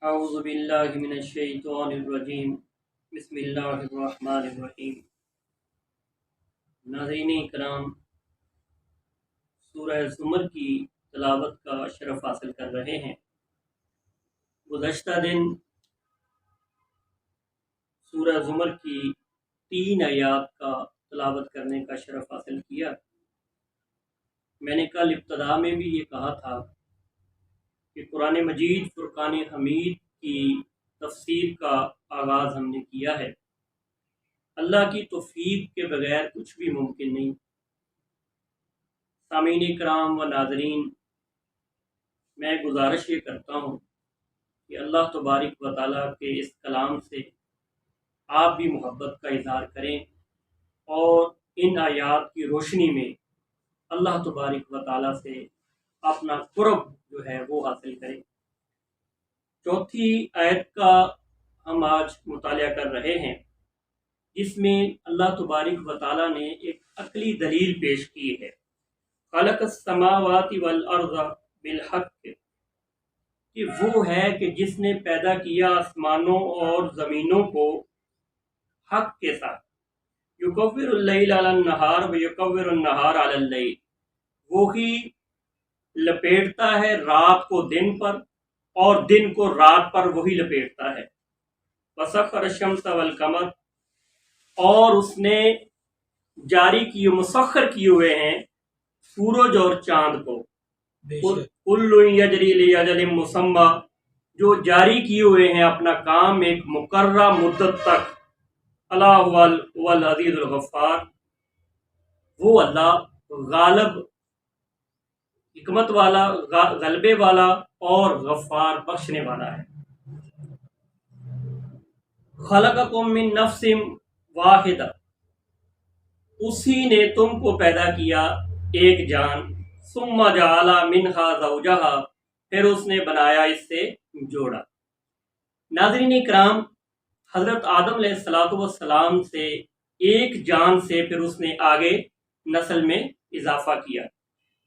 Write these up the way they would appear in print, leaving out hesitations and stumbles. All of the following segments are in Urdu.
اعوذ باللہ من الشیطان الرجیم بسم اللہ الرحمن الرحیم۔ ناظرین کرام، سورہ زمر کی تلاوت کا شرف حاصل کر رہے ہیں۔ گزشتہ دن سورہ زمر کی 3 آیات کا تلاوت کرنے کا شرف حاصل کیا۔ میں نے کل ابتدا میں بھی یہ کہا تھا کہ قرآن مجید فرقان حمید کی تفسیر کا آغاز ہم نے کیا ہے۔ اللہ کی توفیق کے بغیر کچھ بھی ممکن نہیں۔ سامعین کرام و ناظرین، میں گزارش یہ کرتا ہوں کہ اللہ تبارک و تعالیٰ کے اس کلام سے آپ بھی محبت کا اظہار کریں اور ان آیات کی روشنی میں اللہ تبارک و تعالیٰ سے اپنا قرب جو ہے وہ حاصل کریں۔ چوتھی آیت کا ہم آج مطالعہ کر رہے ہیں، جس میں اللہ تبارک و تعالیٰ نے ایک عقلی دلیل پیش کی ہے۔ خلق السماوات والارض بالحق، کہ وہ ہے کہ جس نے پیدا کیا آسمانوں اور زمینوں کو حق کے ساتھ۔ یکور اللیل علی النہار ویکور النہار علی اللیل، وہی لپیٹتا ہے رات کو دن پر اور دن کو رات پر وہی لپیٹتا ہے۔ وسخر الشمس والقمر، اور اس نے جاری کیے مسخر کیے ہوئے ہیں سورج اور چاند کو۔ کل یجری لاجل مسمی، جو جاری کیے ہوئے ہیں اپنا کام ایک مقررہ مدت تک۔ اللہ هو العزیز الغفار، وہ اللہ غالب، حکمت والا، غلبے والا اور غفار بخشنے والا ہے۔ خلقکم من نفس واحدہ، اسی نے تم کو پیدا کیا ایک جان۔ ثم جعل منہا زوجہا، پھر اس نے بنایا اس سے جوڑا۔ ناظرین کرام، حضرت آدم علیہ السلام سے ایک جان سے پھر اس نے آگے نسل میں اضافہ کیا۔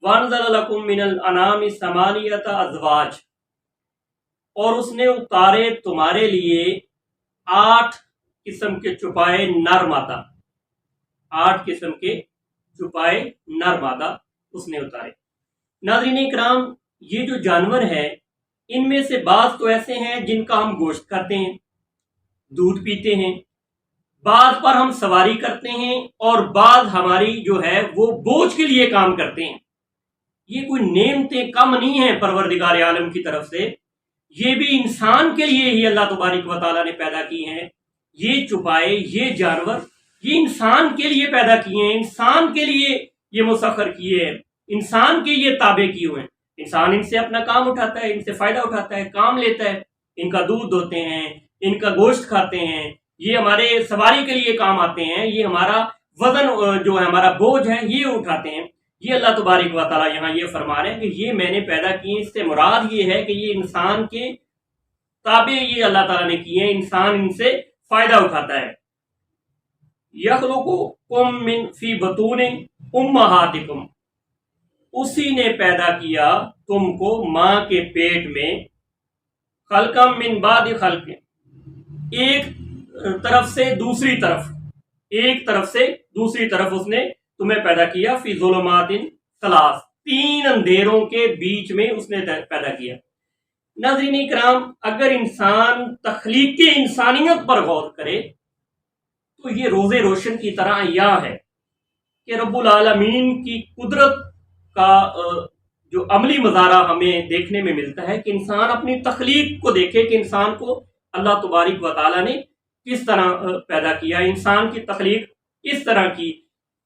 وَأَنزَلَ لَكُم مِّنَ الْأَنْعَامِ ثَمَانِيَةَ أَزْوَاجٍ، اور اس نے اتارے تمہارے لیے 8 قسم کے چھپائے نر مادہ، 8 قسم کے چھپائے نر مادہ اس نے اتارے۔ ناظرین کرام، یہ جو جانور ہے ان میں سے بعض تو ایسے ہیں جن کا ہم گوشت کھاتے ہیں، دودھ پیتے ہیں، بعض پر ہم سواری کرتے ہیں، اور بعض ہماری جو ہے وہ بوجھ کے لیے کام کرتے ہیں۔ یہ کوئی نعمتیں کم نہیں ہیں پروردگار عالم کی طرف سے، یہ بھی انسان کے لیے ہی اللہ تبارک و تعالیٰ نے پیدا کی ہیں۔ یہ چھپائے، یہ جانور، یہ انسان کے لیے پیدا کیے ہیں، انسان کے لیے یہ مسخر کیے ہیں، انسان کے یہ تابع کیے ہوئے ہیں۔ انسان ان سے اپنا کام اٹھاتا ہے، ان سے فائدہ اٹھاتا ہے، کام لیتا ہے، ان کا دودھ دوتے ہیں، ان کا گوشت کھاتے ہیں، یہ ہمارے سواری کے لیے کام آتے ہیں، یہ ہمارا وزن جو ہے ہمارا بوجھ ہے یہ اٹھاتے ہیں۔ یہ اللہ تبارک و تعالیٰ یہاں یہ فرما رہے ہیں کہ یہ میں نے پیدا کیے، اس سے مراد یہ ہے کہ یہ انسان کے تابع یہ اللہ تعالیٰ نے کیے ہیں، انسان ان سے فائدہ اٹھاتا ہے۔ یخلقکم من فی بطون امہاتکم، اسی نے پیدا کیا تم کو ماں کے پیٹ میں، خلقم من بعد خلق، ایک طرف سے دوسری طرف، ایک طرف سے دوسری طرف اس نے تمہیں پیدا کیا۔ فی ظلمات ثلاث، 3 اندھیروں کے بیچ میں اس نے پیدا کیا۔ ناظرین کرام، اگر انسان تخلیق انسانیت پر غور کرے تو یہ روز روشن کی طرح عیاں ہے کہ رب العالمین کی قدرت کا جو عملی مظاہرہ ہمیں دیکھنے میں ملتا ہے کہ انسان اپنی تخلیق کو دیکھے کہ انسان کو اللہ تبارک و تعالیٰ نے کس طرح پیدا کیا۔ انسان کی تخلیق اس طرح کی،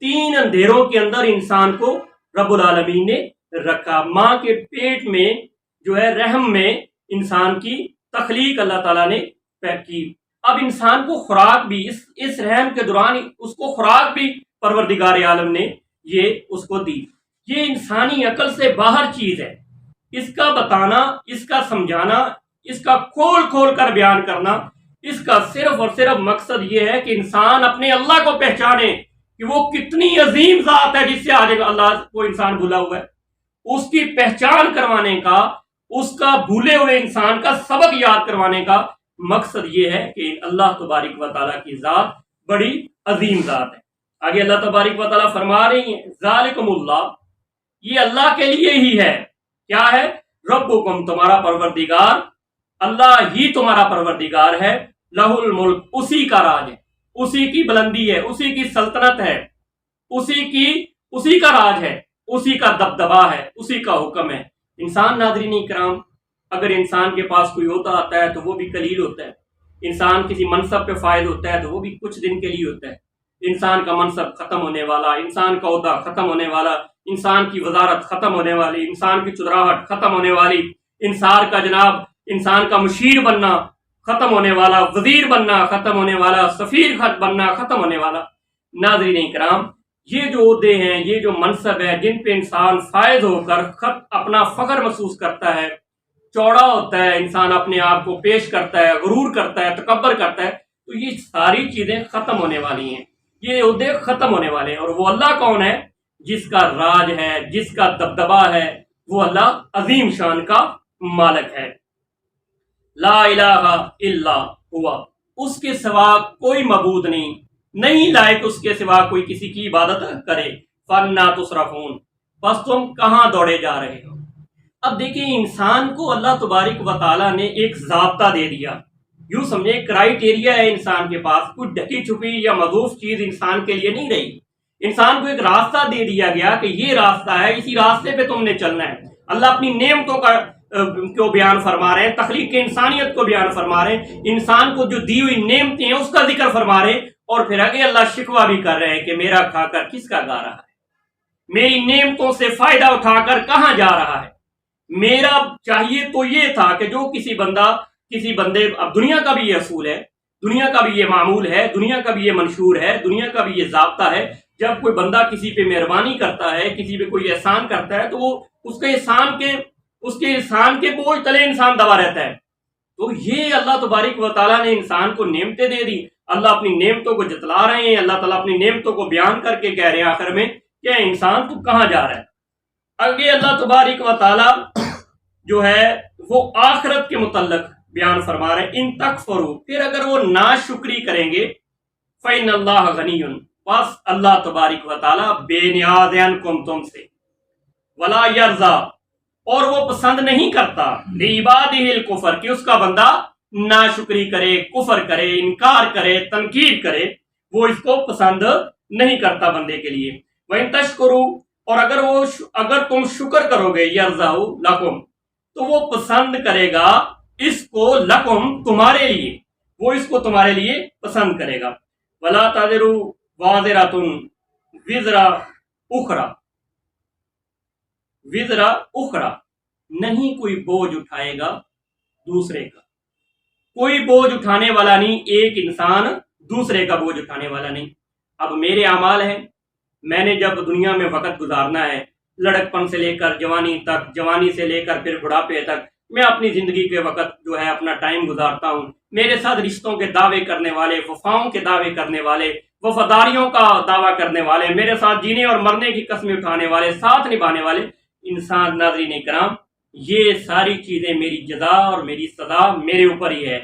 3 اندھیروں کے اندر انسان کو رب العالمین نے رکھا۔ ماں کے پیٹ میں جو ہے رحم میں انسان کی تخلیق اللہ تعالیٰ نے کی۔ اب انسان کو خوراک بھی اس رحم کے دوران اس کو خوراک بھی پروردگار عالم نے یہ اس کو دی۔ یہ انسانی عقل سے باہر چیز ہے، اس کا بتانا، اس کا سمجھانا، اس کا کھول کھول کر بیان کرنا، اس کا صرف اور صرف مقصد یہ ہے کہ انسان اپنے اللہ کو پہچانے کہ وہ کتنی عظیم ذات ہے جس سے آج اللہ کو انسان بھولا ہوا ہے۔ اس کی پہچان کروانے کا اس کا بھولے ہوئے انسان کا سبق یاد کروانے کا مقصد یہ ہے کہ اللہ تبارک و تعالیٰ کی ذات بڑی عظیم ذات ہے۔ آگے اللہ تبارک و تعالیٰ فرما رہی ہیں ذالکم اللہ، یہ اللہ کے لیے ہی ہے۔ کیا ہے؟ ربکم، تمہارا پروردگار، اللہ ہی تمہارا پروردگار ہے، لہ الملک، اسی کا راج ہے، اسی کی بلندی ہے، اسی کی سلطنت ہے، اسی کا راج ہے، اسی کا دبدبا ہے، اسی کا حکم ہے۔ انسان ناظرین کرام، اگر انسان کے پاس کوئی ہوتا آتا ہے تو وہ بھی قلیل ہوتا ہے، انسان کسی منصب پہ فائز ہوتا ہے تو وہ بھی کچھ دن کے لیے ہوتا ہے۔ انسان کا منصب ختم ہونے والا، انسان کا عہدہ ختم ہونے والا، انسان کی وزارت ختم ہونے والی، انسان کی چودراہٹ ختم ہونے والی، انسان کا مشیر بننا ختم ہونے والا، وزیر بننا ختم ہونے والا، سفیر بننا ختم ہونے والا۔ ناظرین کرام، یہ جو عہدے ہیں، یہ جو منصب ہے جن پہ انسان فائز ہو کر اپنا فخر محسوس کرتا ہے، چوڑا ہوتا ہے، انسان اپنے آپ کو پیش کرتا ہے، غرور کرتا ہے، تکبر کرتا ہے، تو یہ ساری چیزیں ختم ہونے والی ہیں، یہ عہدے ختم ہونے والے ہیں۔ اور وہ اللہ کون ہے؟ جس کا راج ہے، جس کا دبدبا ہے، وہ اللہ عظیم شان کا مالک ہے۔ لا الہ الا ہوا، اس کے سوا کوئی معبود نہیں لائق اس کے سوا کوئی کسی کی عبادت کرے۔ فَأَنَّىٰ تُصْرَفُونَ، بس تم کہاں دوڑے جا رہے ہو؟ اب دیکھیں، انسان کو اللہ تبارک و تعالیٰ نے ایک ضابطہ دے دیا، یوں سمجھے کرائیٹیریا ہے انسان کے پاس، کوئی ڈھکی چھپی یا مضوف چیز انسان کے لیے نہیں رہی۔ انسان کو ایک راستہ دے دیا گیا کہ یہ راستہ ہے، اسی راستے پہ تم نے چلنا ہے۔ اللہ اپنی نعمتوں کو بیان فرما رہے ہیں، تخلیق انسانیت کو بیان فرما رہے ہیں، انسان کو جو دی ہوئی نعمتیں ہیں اس کا ذکر فرما رہے ہیں، اور پھر آگے اللہ شکوہ بھی کر رہے ہیں کہ میرا کھا کر کس کا گا رہا ہے، میری نعمتوں سے فائدہ اٹھا کر کہاں جا رہا ہے۔ میرا چاہیے تو یہ تھا کہ جو کسی بندے، اب دنیا کا بھی یہ اصول ہے، دنیا کا بھی یہ معمول ہے، دنیا کا بھی یہ منشور ہے، دنیا کا بھی یہ ضابطہ ہے، جب کوئی بندہ کسی پہ مہربانی کرتا ہے، کسی پہ کوئی احسان کرتا ہے، تو وہ اس کے احسان کے بوجھ تلے انسان دبا رہتا ہے۔ تو یہ اللہ تبارک و تعالیٰ نے انسان کو نعمتیں دے دی، اللہ اپنی نعمتوں کو جتلا رہے ہیں، اللہ تعالیٰ اپنی نعمتوں کو بیان کر کے کہہ رہے ہیں آخر میں کہ انسان تو کہاں جا رہا ہے۔ آگے اللہ تبارک و تعالیٰ جو ہے وہ آخرت کے متعلق بیان فرما رہے ہیں، ان تکفروا، پھر اگر وہ ناشکری کریں گے، فإن اللہ غنی، بس اللہ تبارک و تعالیٰ بے نیاز ہے عنکم، تم سے، ولا یرضا، اور وہ پسند نہیں کرتا، لعبادہ الکفر، کہ اس کا بندہ ناشکری کرے، کفر کرے، انکار کرے، تنکیر کرے، وہ اس کو پسند نہیں کرتا بندے کے لیے۔ وَإِن تَشْكُرُوا، اور اگر تم شکر کرو گے، یرضاؤ لکم، تو وہ پسند کرے گا اس کو، لکم، تمہارے لیے، وہ اس کو تمہارے لیے پسند کرے گا۔ وَلَا تَزِرُ وَازِرَةٌ وِزْرَ اخرى، نہیں کوئی بوجھ اٹھائے گا دوسرے کا، کوئی بوجھ اٹھانے والا نہیں، ایک انسان دوسرے کا بوجھ اٹھانے والا نہیں۔ اب میرے اعمال ہیں، میں نے جب دنیا میں وقت گزارنا ہے، لڑکپن سے لے کر جوانی تک، جوانی سے لے کر پھر بڑھاپے تک، میں اپنی زندگی کے وقت جو ہے اپنا ٹائم گزارتا ہوں۔ میرے ساتھ رشتوں کے دعوے کرنے والے، وفاؤں کے دعوے کرنے والے، وفاداریوں کا دعویٰ کرنے والے، میرے ساتھ جینے اور مرنے کی قسمیں اٹھانے والے، ساتھ نبھانے والے انسان، ناظرین کرام، یہ ساری چیزیں میری جزا اور میری سزا میرے اوپر ہی ہے۔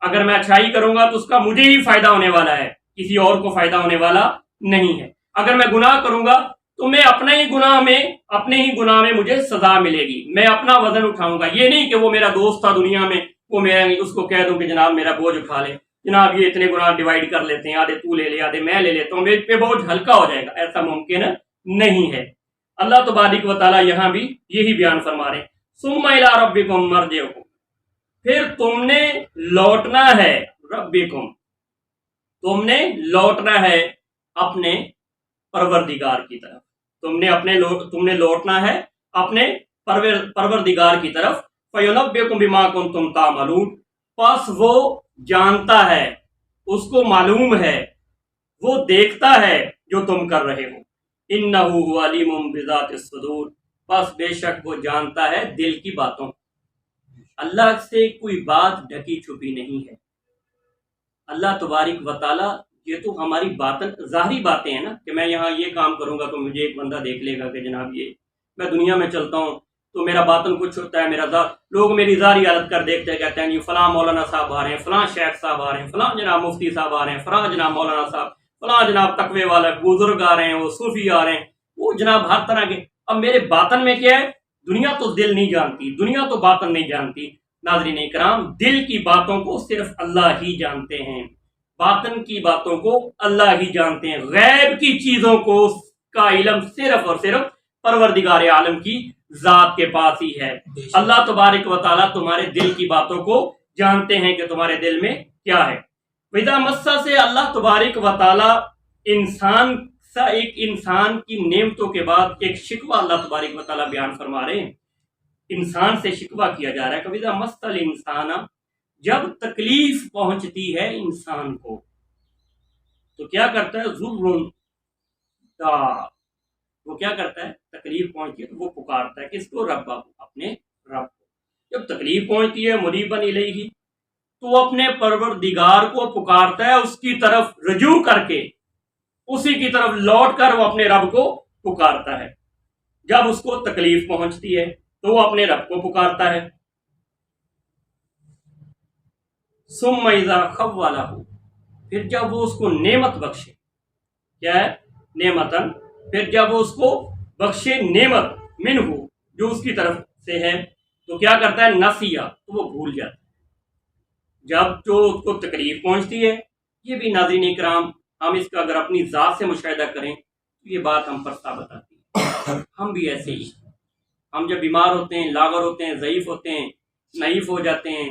اگر میں اچھائی کروں گا تو اس کا مجھے ہی فائدہ ہونے والا ہے، کسی اور کو فائدہ ہونے والا نہیں ہے۔ اگر میں گناہ کروں گا تو میں اپنے ہی گناہ میں مجھے سزا ملے گی، میں اپنا وزن اٹھاؤں گا۔ یہ نہیں کہ وہ میرا دوست تھا دنیا میں، وہ اس کو کہہ دوں کہ جناب میرا بوجھ اٹھا لے، جناب یہ اتنے گناہ ڈیوائیڈ کر لیتے ہیں، آدھے تو لے لے، آدھے میں لے لیتا ہوں، میرے پہ بوجھ ہلکا ہو جائے گا، ایسا ممکن نہیں ہے۔ اللہ تبارک و تعالیٰ یہاں بھی یہی بیان فرما رہے ہیں، ثم الی ربکم مرجعکم، پھر تم نے لوٹنا ہے، ربکم، تم نے لوٹنا ہے اپنے پروردگار کی طرف، تم نے لوٹنا ہے اپنے پروردگار کی طرف۔ فَيُنَبِّئُكُم بِمَا كُنتُمْ تَعْمَلُونَ، پس وہ جانتا ہے، اس کو معلوم ہے، وہ دیکھتا ہے جو تم کر رہے ہو۔ إِنَّهُ هُوَ عَلِيمٌ بِذَاتِ الصُّدُورِ، پس بے شک وہ جانتا ہے دل کی باتوں۔ اللہ سے کوئی بات ڈھکی چھپی نہیں ہے۔ اللہ تبارک و تعالیٰ، یہ تو ہماری ظاہری باتیں ہیں نا، کہ میں یہاں یہ کام کروں گا تو مجھے ایک بندہ دیکھ لے گا کہ جناب یہ میں دنیا میں چلتا ہوں تو میرا باطن کچھ ہوتا ہے، لوگ میری ظاہری حالت کر دیکھتے ہیں، کہتے ہیں جی فلاں مولانا صاحب آ رہے ہیں، فلاں شیخ صاحب آ رہے ہیں، فلاں جناب مفتی صاحب آ رہے ہیں، فلاں جناب مولانا صاحب، فلاں جناب تقوی والے بزرگ آ رہے ہیں، وہ صوفی آ رہے ہیں، وہ جناب ہر طرح کے۔ اب میرے باطن میں کیا ہے؟ دنیا تو دل نہیں جانتی، دنیا تو باطن نہیں جانتی۔ ناظرین اکرام، دل کی باتوں کو صرف اللہ ہی جانتے ہیں، باطن کی باتوں کو اللہ ہی جانتے ہیں، غیب کی چیزوں کو کا علم صرف اور صرف پروردگار عالم کی ذات کے پاس ہی ہے۔ اللہ تبارک و تعالیٰ تمہارے دل کی باتوں کو جانتے ہیں کہ تمہارے دل میں کیا ہے۔ وَإِذَا مَسَّ سے اللہ تبارک و تعالیٰ ایک انسان کی نعمتوں کے بعد ایک شکوہ اللہ تبارک و تعالیٰ بیان فرما رہے ہیں۔ انسان سے شکوہ کیا جا رہا ہے کہ وَإِذَا مَسَّ الْإِنسَانَ، جب تکلیف پہنچتی ہے انسان کو تو کیا کرتا ہے؟ ضُرٌّ وہ کیا کرتا ہے؟ تکلیف پہنچتی ہے تو وہ پکارتا ہے، کس کو؟ رب، اپنے رب کو۔ جب تکلیف پہنچتی ہے منیباً الیہ، تو وہ اپنے پروردگار کو پکارتا ہے، اس کی طرف رجوع کر کے، اسی کی طرف لوٹ کر وہ اپنے رب کو پکارتا ہے۔ جب اس کو تکلیف پہنچتی ہے تو وہ اپنے رب کو پکارتا ہے۔ ثم اذا خولہ، پھر جب وہ اس کو نعمت بخشے، کیا ہے؟ نعمتن، پھر جب وہ اس کو بخشے نعمت، منہ، جو اس کی طرف سے ہے، تو کیا کرتا ہے؟ نسیہ، تو وہ بھول جاتا ہے۔ جب جو اس کو تکلیف پہنچتی ہے، یہ بھی ناظرین اکرام ہم اس کا اگر اپنی ذات سے مشاہدہ کریں تو یہ بات ہم پر ثابت آتی ہے۔ ہم بھی ایسے ہی، ہم جب بیمار ہوتے ہیں، لاغر ہوتے ہیں، ضعیف ہوتے ہیں، نحیف ہو جاتے ہیں،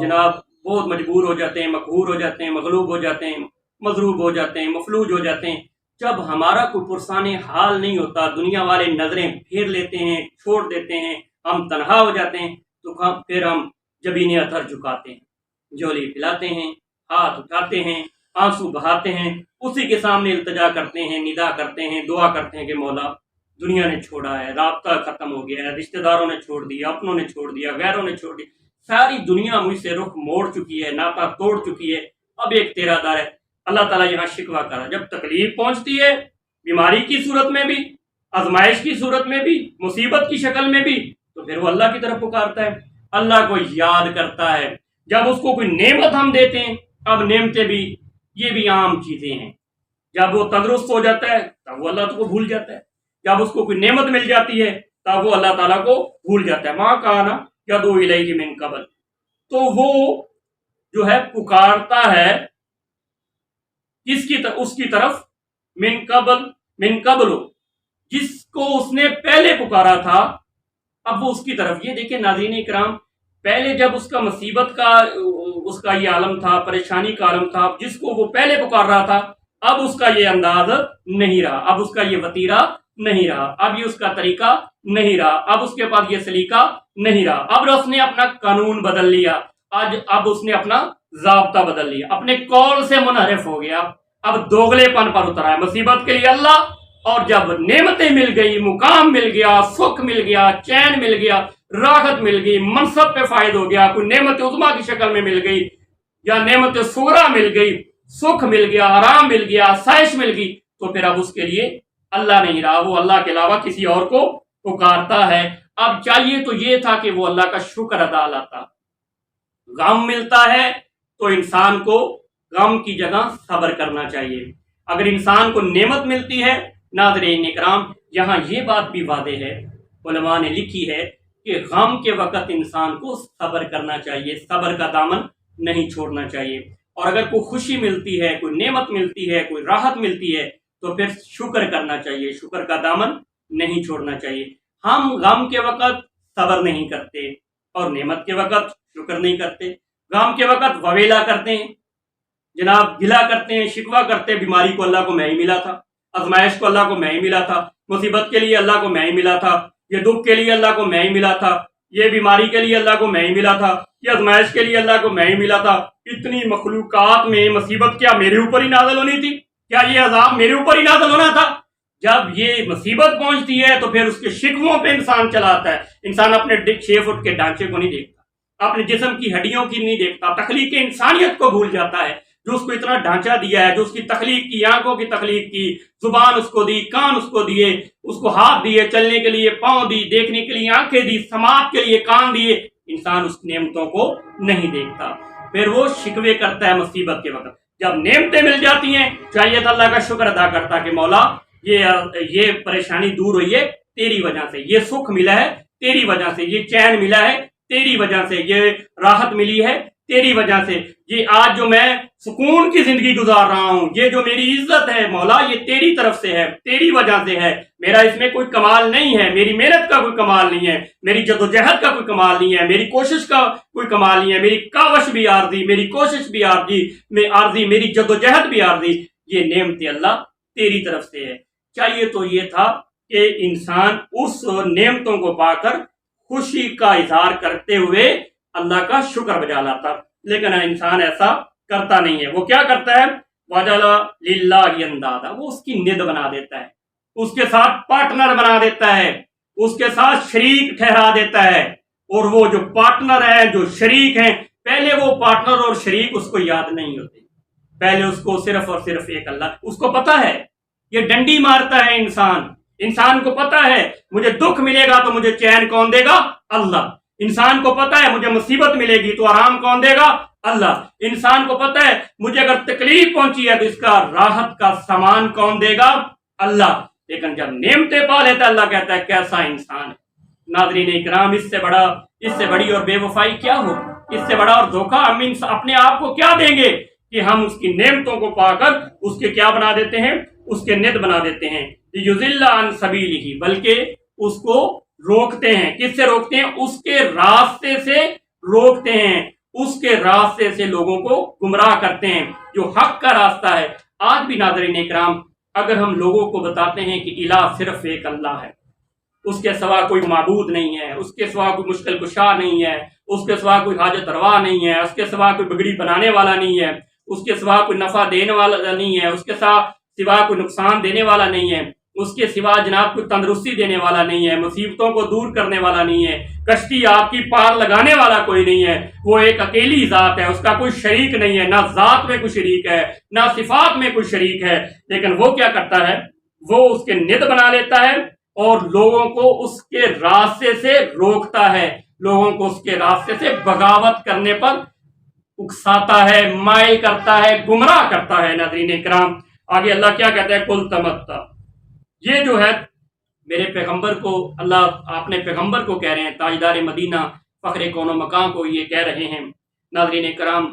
جناب بہت مجبور ہو جاتے ہیں، مقہور ہو جاتے ہیں، مغلوب ہو جاتے ہیں، مضروب ہو جاتے ہیں، مفلوج ہو جاتے ہیں، جب ہمارا کوئی پرسان حال نہیں ہوتا، دنیا والے نظریں پھیر لیتے ہیں، چھوڑ دیتے ہیں، ہم تنہا ہو جاتے ہیں، تو پھر ہم جبین اثر جھکاتے ہیں، جولی پلاتے ہیں، ہاتھ اٹھاتے ہیں، آنسو بہاتے ہیں، اسی کے سامنے التجا کرتے ہیں، ندا کرتے ہیں، دعا کرتے ہیں کہ مولا دنیا نے چھوڑا ہے، رابطہ ختم ہو گیا ہے، رشتہ داروں نے چھوڑ دیا، اپنوں نے چھوڑ دیا، غیروں نے چھوڑ دیا، ساری دنیا مجھ سے رخ موڑ چکی ہے، ناتا توڑ چکی ہے، اب ایک تیرا در ہے۔ اللہ تعالیٰ یہاں شکوہ کرا، جب تکلیف پہنچتی ہے، بیماری کی صورت میں بھی، آزمائش کی صورت میں بھی، مصیبت کی شکل میں بھی، تو پھر وہ اللہ کی طرف پکارتا ہے، اللہ کو یاد کرتا ہے۔ جب اس کو کوئی نعمت ہم دیتے ہیں، اب نعمتیں بھی یہ بھی عام چیزیں ہیں، جب وہ تندرست ہو جاتا ہے تب وہ اللہ کو بھول جاتا ہے، جب اس کو کوئی نعمت مل جاتی ہے تب وہ اللہ تعالیٰ کو بھول جاتا ہے۔ ماں کانا یدعو الیہ من قبل، تو وہ جو ہے پکارتا ہے اس کی طرف، من قبل، جس کو اس نے پہلے پکارا تھا، اب وہ اس کی طرف۔ یہ دیکھیں ناظرین اکرام، پہلے جب اس کا مصیبت کا اس کا یہ عالم تھا، پریشانی کا عالم تھا، جس کو وہ پہلے پکار رہا تھا، اب اس کا یہ انداز نہیں رہا، اب اس کا یہ وتیرہ نہیں رہا، اب یہ اس کا طریقہ نہیں رہا، اب اس کے پاس یہ سلیقہ نہیں رہا، اب اس نے اپنا قانون بدل لیا، اب اس نے اپنا ضابطہ بدل لیا، اپنے قول سے منحرف ہو گیا، اب دوگلے پن پر اترا ہے۔ مصیبت کے لیے اللہ، اور جب نعمتیں مل گئی، مقام مل گیا، سکھ مل گیا، چین مل گیا، راحت مل گئی، منصب پہ فائد ہو گیا، کوئی نعمت عظمیٰ کی شکل میں مل گئی یا نعمت صغریٰ مل گئی، سکھ مل گیا، آرام مل گیا، آسائش مل گئی، تو پھر اب اس کے لیے اللہ نہیں رہا، وہ اللہ کے علاوہ کسی اور کو پکارتا ہے۔ اب چاہیے تو یہ تھا کہ وہ اللہ کا شکر ادا لاتا۔ غم ملتا ہے تو انسان کو غم کی جگہ صبر کرنا چاہیے۔ اگر انسان کو نعمت ملتی ہے، ناظرین اکرام یہاں یہ بات بھی واضح ہے، علماء نے لکھی ہے کہ غم کے وقت انسان کو صبر کرنا چاہیے، صبر کا دامن نہیں چھوڑنا چاہیے، اور اگر کوئی خوشی ملتی ہے، کوئی نعمت ملتی ہے، کوئی راحت ملتی ہے تو پھر شکر کرنا چاہیے، شکر کا دامن نہیں چھوڑنا چاہیے۔ ہم غم کے وقت صبر نہیں کرتے اور نعمت کے وقت شکر نہیں کرتے، غم کے وقت وویلا کرتے ہیں، جناب گلا کرتے ہیں، شکوہ کرتے ہیں، بیماری کو اللہ کو میں ہی ملا تھا، آزمائش کو اللہ کو میں ہی ملا تھا، مصیبت کے لیے اللہ کو میں ہی ملا تھا، یہ دکھ کے لیے اللہ کو میں ہی ملا تھا، یہ بیماری کے لیے اللہ کو میں ہی ملا تھا، یہ آزمائش کے لیے اللہ کو میں ہی ملا تھا۔ اتنی مخلوقات میں مصیبت کیا میرے اوپر ہی نازل ہونی تھی؟ کیا یہ عذاب میرے اوپر ہی نازل ہونا تھا؟ جب یہ مصیبت پہنچتی ہے تو پھر اس کے شکووں پہ انسان چلاتا ہے۔ انسان اپنے 6 فٹ کے ڈھانچے کو نہیں دیکھتا، اپنے جسم کی ہڈیوں کی نہیں دیکھتا، تخلیق انسانیت کو بھول جاتا ہے۔ جو اس کو اتنا ڈھانچہ دیا ہے، جو اس کی تخلیق کی، آنکھوں کی تخلیق کی، زبان اس کو دی، کان اس کو دیے، اس کو ہاتھ دیے، چلنے کے لیے پاؤں دی، دیکھنے کے لیے آنکھیں دی، سماعت کے لیے کان دیے، انسان اس نعمتوں کو نہیں دیکھتا، پھر وہ شکوے کرتا ہے مصیبت کے وقت۔ جب نعمتیں مل جاتی ہیں چاہیے تو اللہ کا شکر ادا کرتا کہ مولا یہ پریشانی دور ہوئی ہے تیری وجہ سے، یہ سکھ ملا ہے تیری وجہ سے، یہ چین ملا ہے تیری وجہ سے، یہ راحت ملی ہے تیری وجہ سے، یہ آج جو میں سکون کی زندگی گزار رہا ہوں، یہ جو میری عزت ہے مولا یہ تیری طرف سے ہے، تیری وجہ سے ہے، میرا اس میں کوئی کمال نہیں ہے، میری محنت کا کوئی کمال نہیں ہے، میری جدوجہد کا کوئی کمال نہیں ہے، میری کوشش کا کوئی کمال نہیں ہے، میری کاوش بھی عارضی، میری کوشش بھی عارضی، میری جدوجہد بھی عارضی، یہ نعمت اللہ تیری طرف سے ہے۔ چاہیے تو یہ تھا کہ انسان اس نعمتوں کو پا کر خوشی کا اظہار کرتے ہوئے اللہ کا شکر بجا لاتا، لیکن انسان ایسا کرتا نہیں ہے۔ وہ کیا کرتا ہے؟ وَجَعَلَ لِلَّهِ أَندَادًا، وہ اس کی ند بنا دیتا ہے، اس کے ساتھ پارٹنر بنا دیتا ہے، اس کے ساتھ شریک ٹھہرا دیتا ہے، اور وہ جو پارٹنر ہیں، جو شریک ہیں، پہلے وہ پارٹنر اور شریک اس کو یاد نہیں ہوتے، پہلے اس کو صرف اور صرف ایک اللہ، اس کو پتا ہے یہ ڈنڈی مارتا ہے انسان کو پتا ہے مجھے دکھ ملے گا تو مجھے چین کون دے گا؟ اللہ۔ انسان کو پتا ہے مجھے مصیبت ملے گی تو آرام کون دے گا؟ اللہ۔ انسان کو پتا ہے مجھے اگر تکلیف پہنچی ہے تو اس کا راحت کا سامان کون دے گا؟ اللہ۔ لیکن جب نعمتیں پا لیتا ہے اللہ کہتا ہے کیسا انسان ہے۔ ناظرین اکرام، اس سے بڑی اور بے وفائی کیا ہو، اس سے بڑا اور دھوکہ ہم اپنے آپ کو کیا دیں گے کہ ہم اس کی نعمتوں کو پا کر اس کے کیا بنا دیتے ہیں؟ اس کے ند بنا دیتے ہیں، یضل عن سبیلہ، بلکہ اس کو روکتے ہیں۔ کس سے روکتے ہیں؟ اس کے راستے سے روکتے ہیں، اس کے راستے سے لوگوں کو گمراہ کرتے ہیں جو حق کا راستہ ہے۔ آج بھی ناظرین اکرام، اگر ہم لوگوں کو بتاتے ہیں کہ الہ صرف ایک اللہ ہے، اس کے سوا کوئی معبود نہیں ہے، اس کے سوا کوئی مشکل کشا نہیں ہے، اس کے سوا کوئی حاجت روا نہیں ہے، اس کے سوا کوئی بگڑی بنانے والا نہیں ہے، اس کے سوا کوئی نفع دینے والا نہیں ہے، اس کے سوا کوئی نقصان دینے والا نہیں ہے، اس کے سوا جناب کوئی تندرستی دینے والا نہیں ہے، مصیبتوں کو دور کرنے والا نہیں ہے، کشتی آپ کی پار لگانے والا کوئی نہیں ہے، وہ ایک اکیلی ذات ہے، اس کا کوئی شریک نہیں ہے، نہ ذات میں کوئی شریک ہے، نہ صفات میں کوئی شریک ہے، لیکن وہ کیا کرتا ہے؟ وہ اس کے ند بنا لیتا ہے اور لوگوں کو اس کے راستے سے روکتا ہے، لوگوں کو اس کے راستے سے بغاوت کرنے پر اکساتا ہے، مائل کرتا ہے، گمراہ کرتا ہے۔ ناظرین اکرام، آگے اللہ کیا کہتا ہے؟ قل تمتع، یہ جو ہے میرے پیغمبر کو اللہ اپنے پیغمبر کو کہہ رہے ہیں، تاجدار مدینہ فخر کون و مقام کو یہ کہہ رہے ہیں۔ ناظرین کرام،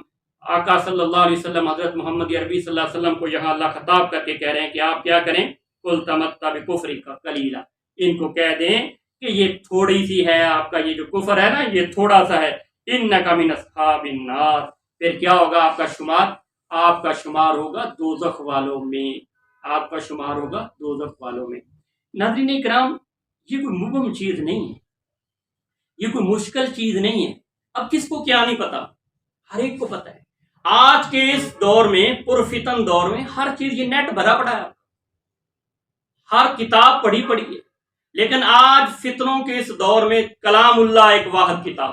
آقا صلی اللہ علیہ وسلم حضرت محمد عربی صلی اللہ علیہ وسلم کو یہاں اللہ خطاب کر کے کہہ رہے ہیں کہ آپ کیا کریں؟ قل تمتع بکفرک قلیلا، ان کو کہہ دیں کہ یہ تھوڑی سی ہے، آپ کا یہ جو کفر ہے نا یہ تھوڑا سا ہے، انک من اصحاب النار، پھر کیا ہوگا؟ آپ کا شمار ہوگا دوزخ والوں میں، آپ کا شمار ہوگا دوزخ والوں میں۔ ناظرین اکرام، یہ کوئی مبہم چیز نہیں ہے، یہ کوئی مشکل چیز نہیں ہے۔ اب کس کو کیا نہیں پتا؟ ہر ایک کو پتا ہے۔ آج کے اس دور میں، پرفتن دور میں، ہر چیز یہ نیٹ بھرا پڑا ہے، ہر کتاب پڑھی ہے، لیکن آج فتنوں کے اس دور میں کلام اللہ ایک واحد کتاب،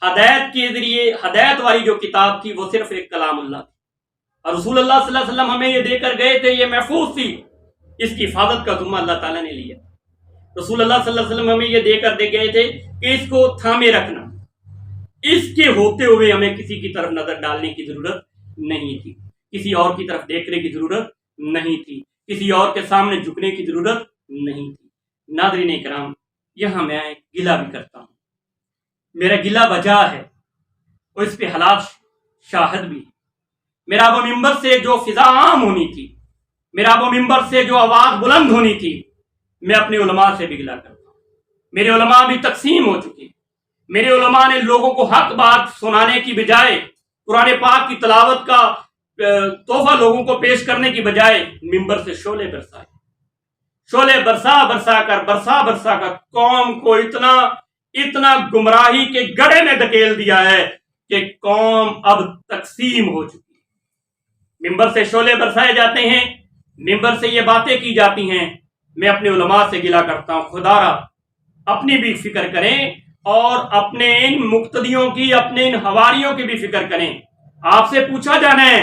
ہدایت کے ذریعے ہدایت والی جو کتاب تھی وہ صرف ایک کلام اللہ تھی، اور رسول اللہ صلی اللہ علیہ وسلم ہمیں یہ دے کر گئے تھے، یہ محفوظ تھی، اس کی حفاظت کا ذمہ اللہ تعالیٰ نے لیا۔ رسول اللہ صلی اللہ علیہ وسلم ہمیں یہ دے کر دے گئے تھے کہ اس کو تھامے رکھنا، اس کے ہوتے ہوئے ہمیں کسی کی طرف نظر ڈالنے کی ضرورت نہیں تھی، کسی اور کی طرف دیکھنے کی ضرورت نہیں تھی، کسی اور کے سامنے جھکنے کی ضرورت نہیں تھی۔ ناظرین اکرام، یہاں میں گلہ بھی کرتا ہوں، میرا گلہ بجا ہے اور اس پہ حالات شاہد بھی ہے۔ میرا وہ ممبر سے جو فضا عام ہونی تھی، میرا وہ ممبر سے جو آواز بلند ہونی تھی، میں اپنے علماء سے بھی گلہ کرتا ہوں۔ میرے علماء بھی تقسیم ہو چکے، میرے علماء نے لوگوں کو حق بات سنانے کی بجائے، قرآن پاک کی تلاوت کا تحفہ لوگوں کو پیش کرنے کی بجائے ممبر سے شعلے برسائے، شعلے برسا کر قوم کو اتنا گمراہی کے گڑھے میں دھکیل دیا ہے کہ قوم اب تقسیم ہو چکی ہے۔ ممبر سے شعلے برسائے جاتے ہیں، ممبر سے یہ باتیں کی جاتی ہیں۔ میں اپنے علماء سے گلہ کرتا ہوں، خدا را اپنی بھی فکر کریں اور اپنے ان مقتدیوں کی، اپنے ان حواریوں کی بھی فکر کریں۔ آپ سے پوچھا جانا ہے